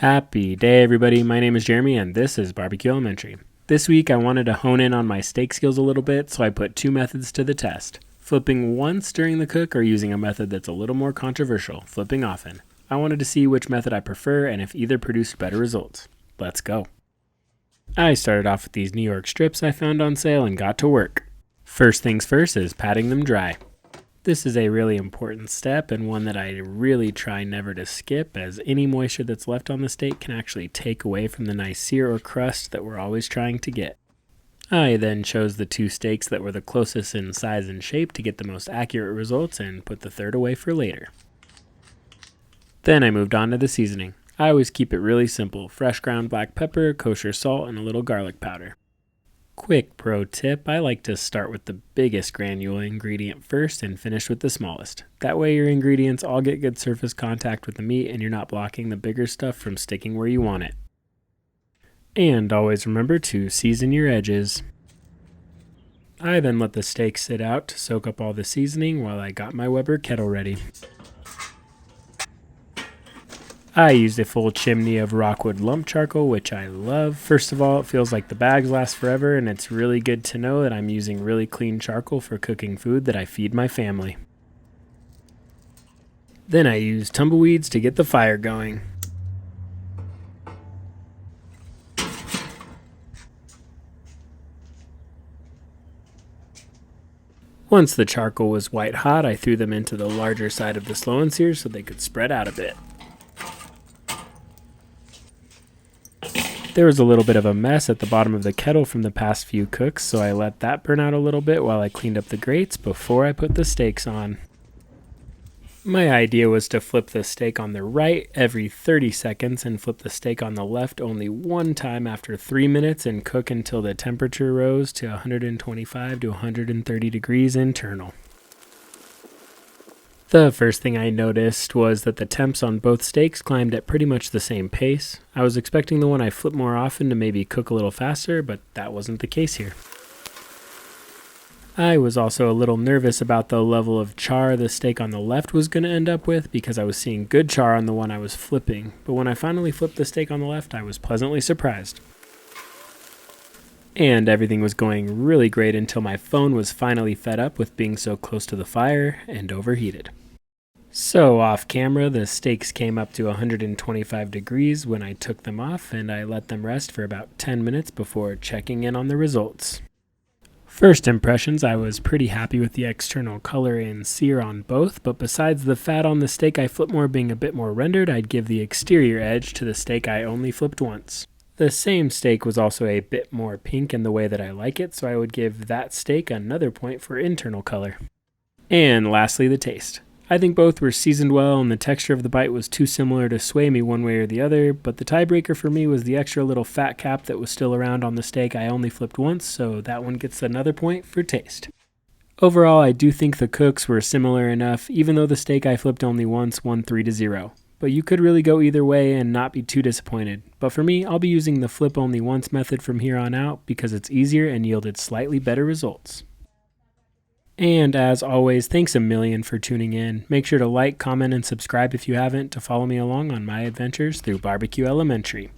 Happy day, everybody. My name is Jeremy, and this is Barbecue Elementary. This week, I wanted to hone in on my steak skills a little bit, so I put two methods to the test. Flipping once during the cook or using a method that's a little more controversial, flipping often. I wanted to see which method I prefer and if either produced better results. Let's go. I started off with these New York strips I found on sale and got to work. First things first is patting them dry. This is a really important step and one that I really try never to skip, as any moisture that's left on the steak can actually take away from the nice sear or crust that we're always trying to get. I then chose the two steaks that were the closest in size and shape to get the most accurate results and put the third away for later. Then I moved on to the seasoning. I always keep it really simple: fresh ground black pepper, kosher salt, and a little garlic powder. Quick pro tip, I like to start with the biggest granule ingredient first and finish with the smallest. That way your ingredients all get good surface contact with the meat and you're not blocking the bigger stuff from sticking where you want it. And always remember to season your edges. I then let the steak sit out to soak up all the seasoning while I got my Weber kettle ready. I used a full chimney of Rockwood lump charcoal, which I love. First of all, it feels like the bags last forever, and it's really good to know that I'm using really clean charcoal for cooking food that I feed my family. Then I used tumbleweeds to get the fire going. Once the charcoal was white hot, I threw them into the larger side of the slow and sear so they could spread out a bit. There was a little bit of a mess at the bottom of the kettle from the past few cooks, so I let that burn out a little bit while I cleaned up the grates before I put the steaks on. My idea was to flip the steak on the right every 30 seconds and flip the steak on the left only one time after 3 minutes and cook until the temperature rose to 125 to 130 degrees internal. The first thing I noticed was that the temps on both steaks climbed at pretty much the same pace. I was expecting the one I flip more often to maybe cook a little faster, but that wasn't the case here. I was also a little nervous about the level of char the steak on the left was going to end up with because I was seeing good char on the one I was flipping, but when I finally flipped the steak on the left, I was pleasantly surprised. And everything was going really great until my phone was finally fed up with being so close to the fire and overheated. So off camera, the steaks came up to 125 degrees when I took them off, and I let them rest for about 10 minutes before checking in on the results. First impressions, I was pretty happy with the external color and sear on both, but besides the fat on the steak I flipped more being a bit more rendered, I'd give the exterior edge to the steak I only flipped once. The same steak was also a bit more pink in the way that I like it, so I would give that steak another point for internal color. And lastly, the taste. I think both were seasoned well and the texture of the bite was too similar to sway me one way or the other, but the tiebreaker for me was the extra little fat cap that was still around on the steak I only flipped once, so that one gets another point for taste. Overall, I do think the cooks were similar enough, even though the steak I flipped only once won 3-0. But you could really go either way and not be too disappointed. But for me, I'll be using the flip only once method from here on out because it's easier and yielded slightly better results. And as always, thanks a million for tuning in. Make sure to like, comment, and subscribe if you haven't to follow me along on my adventures through Barbecue Elementary.